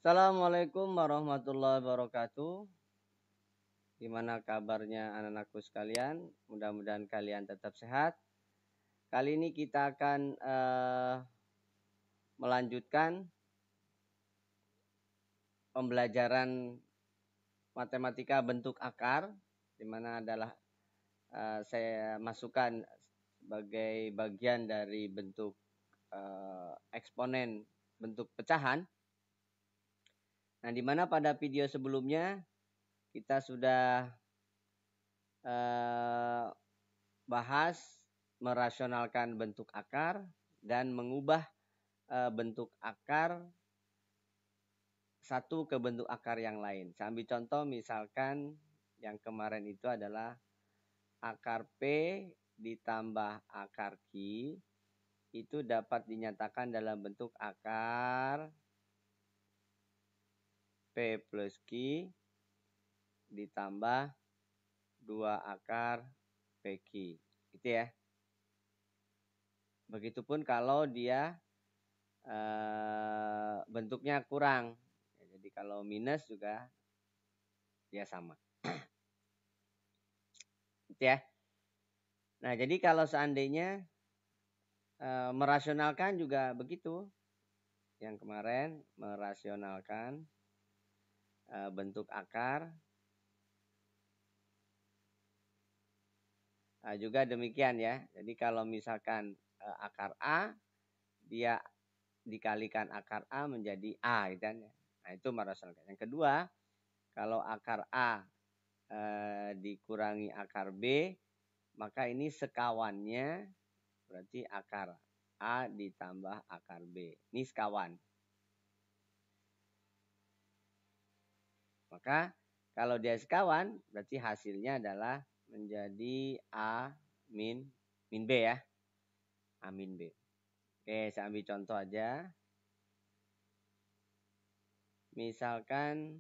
Assalamualaikum warahmatullahi wabarakatuh. Gimana kabarnya anak-anakku sekalian? Mudah-mudahan kalian tetap sehat. Kali ini kita akan melanjutkan pembelajaran matematika bentuk akar, di mana adalah saya masukkan sebagai bagian dari bentuk eksponen bentuk pecahan. Nah, di mana pada video sebelumnya kita sudah bahas merasionalkan bentuk akar dan mengubah bentuk akar satu ke bentuk akar yang lain. Saya ambil contoh misalkan yang kemarin itu adalah akar P ditambah akar Q itu dapat dinyatakan dalam bentuk akar P plus Q ditambah 2 akar PQ. Gitu ya. Begitupun kalau dia bentuknya kurang. Jadi kalau minus juga dia sama. Gitu ya. Nah, jadi kalau seandainya merasionalkan juga begitu. Yang kemarin merasionalkan bentuk akar. Nah, juga demikian ya. Jadi kalau misalkan akar A, dia dikalikan akar A menjadi A. Gitu kan? Nah, itu merasionalkan. Yang kedua, kalau akar A dikurangi akar B, maka ini sekawannya berarti akar A ditambah akar B. Ini sekawan. Maka kalau dia sekawan, berarti hasilnya adalah menjadi A min B ya. A min B. Oke, saya ambil contoh aja. Misalkan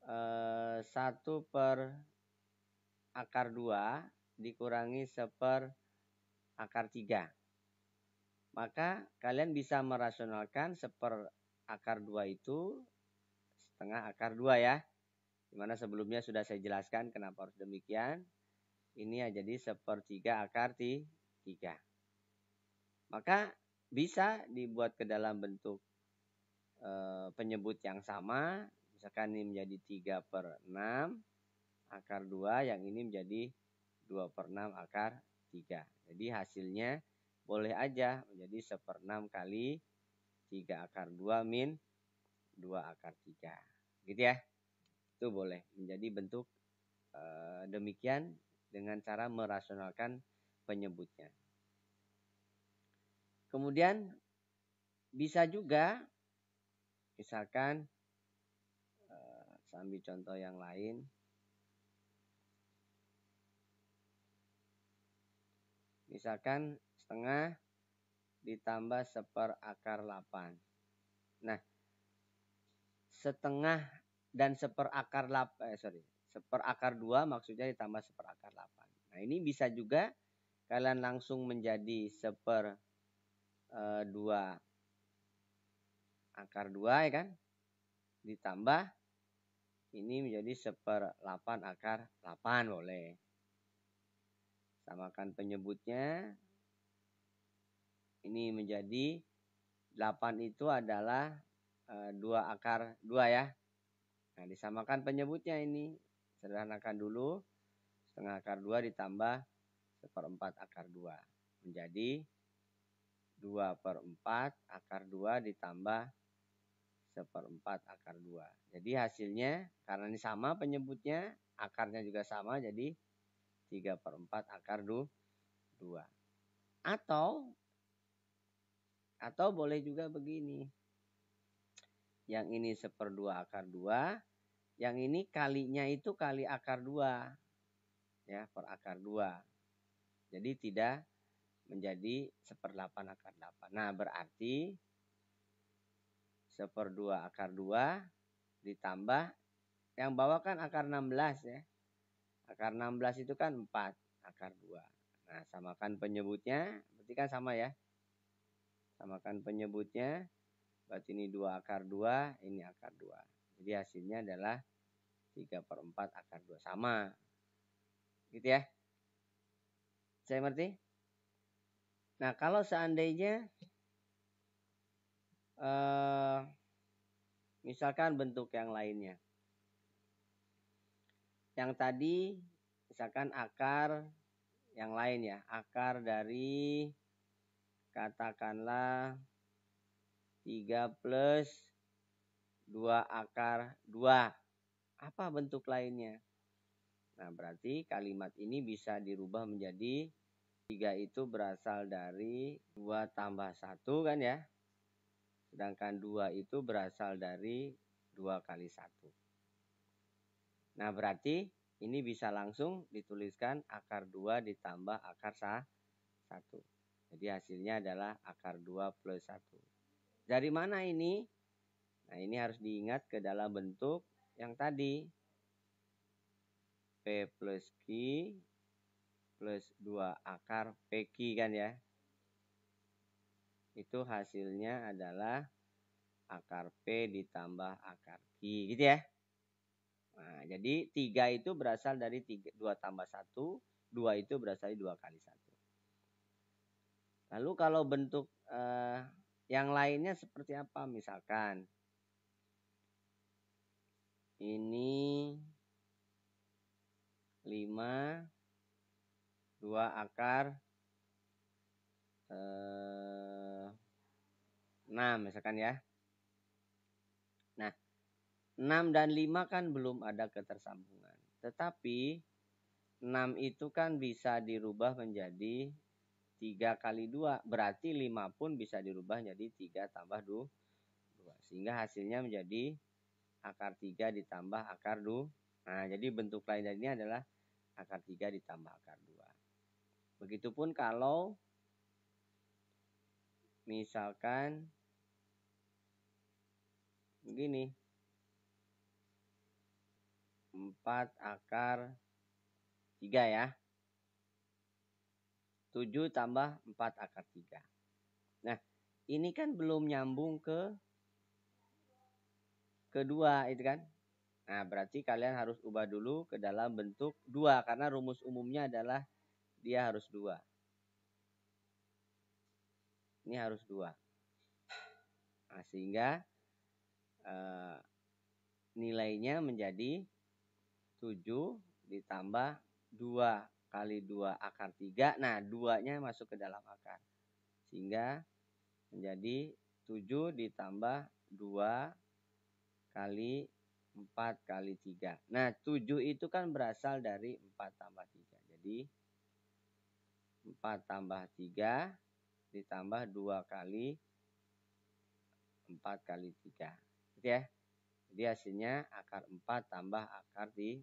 1 per akar 2 dikurangi 1 per akar 3. Maka kalian bisa merasionalkan 1 per akar 2 itu setengah akar 2 ya. Dimana sebelumnya sudah saya jelaskan kenapa harus demikian. Ini ya jadi 1/3 akar 3. Maka bisa dibuat ke dalam bentuk penyebut yang sama. Misalkan ini menjadi 3/6 akar 2. Yang ini menjadi 2/6 akar 3. Jadi hasilnya boleh aja menjadi 1/6 kali 3 akar 2 min 2 akar 3. Gitu ya. Itu boleh menjadi bentuk demikian dengan cara merasionalkan penyebutnya. Kemudian bisa juga misalkan saya ambil contoh yang lain. Misalkan setengah ditambah 1 per akar 8. Nah, setengah dan 1 per akar 1 per akar 2 maksudnya ditambah 1 per akar 8. Nah, ini bisa juga kalian langsung menjadi 1 per 2 akar 2 ya kan. Ditambah ini menjadi 1 per 8 akar 8 boleh. Samakan penyebutnya. Ini menjadi 8 itu adalah 2 akar 2 ya. Nah, disamakan penyebutnya ini. Sederhanakan dulu. Setengah akar 2 ditambah 1/4 akar 2. Menjadi 2/4 akar 2 ditambah 1/4 akar 2. Jadi hasilnya karena ini sama penyebutnya, akarnya juga sama, jadi 3/4 akar 2. Atau boleh juga begini. Yang ini 1/2 akar 2. Yang ini kalinya itu kali akar 2. Ya, per akar 2. Jadi tidak menjadi 1/8 akar 8. Nah, berarti 1/2 akar 2 ditambah yang bawah kan akar 16 ya. Akar 16 itu kan 4 akar 2. Nah, samakan penyebutnya. Berarti kan sama ya. Samakan penyebutnya. Berarti ini 2 akar 2, ini akar 2. Jadi hasilnya adalah 3/4 akar 2. Sama. Gitu ya. Saya ngerti? Nah, kalau seandainya misalkan bentuk yang lainnya. Yang tadi misalkan akar yang lain ya. Akar dari katakanlah 3 plus 2 akar 2. Apa bentuk lainnya? Nah, berarti kalimat ini bisa dirubah menjadi 3 itu berasal dari 2 tambah 1 kan ya. Sedangkan 2 itu berasal dari 2 kali 1. Nah, berarti ini bisa langsung dituliskan akar 2 ditambah akar 1. Jadi hasilnya adalah akar 2 plus 1. Dari mana ini? Nah, ini harus diingat ke dalam bentuk yang tadi. P plus Q plus 2 akar PQ kan ya. Itu hasilnya adalah akar P ditambah akar Q gitu ya. Nah, jadi 3 itu berasal dari 2 tambah 1, 2 itu berasal dari 2 kali 1. Lalu kalau bentuk yang lainnya seperti apa? Misalkan ini 5, 2 akar 6 misalkan ya. Nah, 6 dan 5 kan belum ada ketersambungan. Tetapi 6 itu kan bisa dirubah menjadi 3 kali 2. Berarti 5 pun bisa dirubah menjadi 3 tambah 2. Sehingga hasilnya menjadi akar 3 ditambah akar 2. Nah, jadi bentuk lain dari ini adalah akar 3 ditambah akar 2. Begitupun kalau misalkan begini. 4 akar 3 ya. 7 tambah 4 akar 3. Nah, ini kan belum nyambung ke kedua itu kan. Nah, berarti kalian harus ubah dulu ke dalam bentuk 2. Karena rumus umumnya adalah dia harus 2. Ini harus 2. Nah, sehingga nilainya menjadi 7 ditambah 2 kali 2 akar 3. Nah, 2-nya masuk ke dalam akar. Sehingga menjadi 7 ditambah 2 kali 4 kali 3. Nah, 7 itu kan berasal dari 4 tambah 3. Jadi 4 tambah 3 ditambah 2 kali 4 kali 3. Gitu ya. Jadi hasilnya akar 4 tambah akar 3.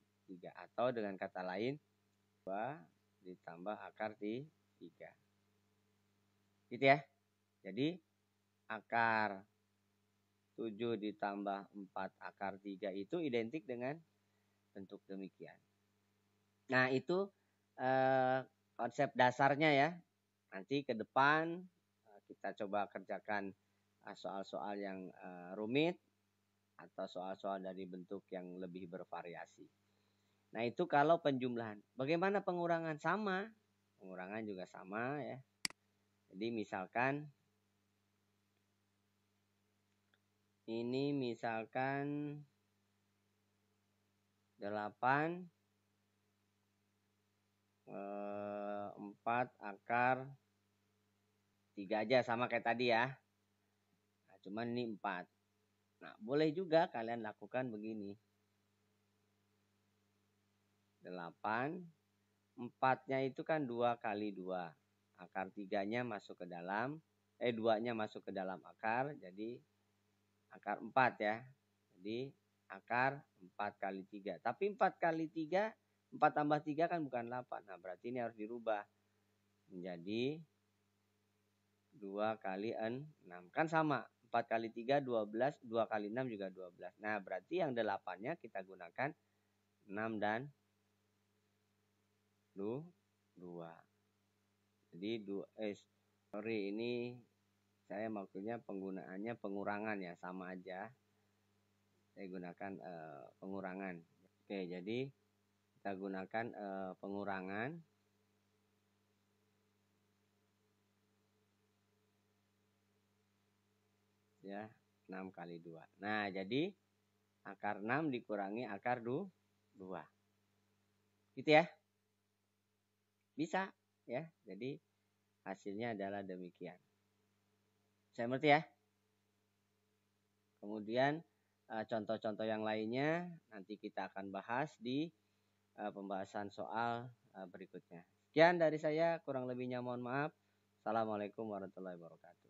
Atau dengan kata lain 2 ditambah akar 3. Gitu ya. Jadi akar 7 ditambah 4 akar 3 itu identik dengan bentuk demikian. Nah, itu konsep dasarnya ya. Nanti ke depan kita coba kerjakan soal-soal yang rumit atau soal-soal dari bentuk yang lebih bervariasi. Nah, itu kalau penjumlahan. Bagaimana pengurangan? Sama. Pengurangan juga sama ya. Jadi misalkan ini misalkan 8 4 akar 3 aja sama kayak tadi ya. Nah, cuman ini 4. Nah, boleh juga kalian lakukan begini. 8. 4-nya itu kan 2 kali 2. Akar 3-nya masuk ke dalam. 2-nya masuk ke dalam akar. Jadi akar 4 ya. Jadi akar 4 kali 3. Tapi 4 kali 3, 4 tambah 3 kan bukan 8. Nah, berarti ini harus dirubah menjadi 2 kali 6. Kan sama. 4 kali 3, 12. 2 kali 6 juga 12. Nah, berarti yang 8-nya kita gunakan 6 dan 2. Jadi ini saya maksudnya penggunaannya pengurangan ya, sama aja. Saya gunakan pengurangan. Oke, jadi kita gunakan pengurangan. Ya, 6 kali 2. Nah, jadi akar 6 dikurangi akar 2. Gitu ya. Bisa ya. Jadi hasilnya adalah demikian. Saya mengerti ya. Kemudian contoh-contoh yang lainnya nanti kita akan bahas di pembahasan soal berikutnya. Sekian dari saya, kurang lebihnya mohon maaf. Assalamualaikum warahmatullahi wabarakatuh.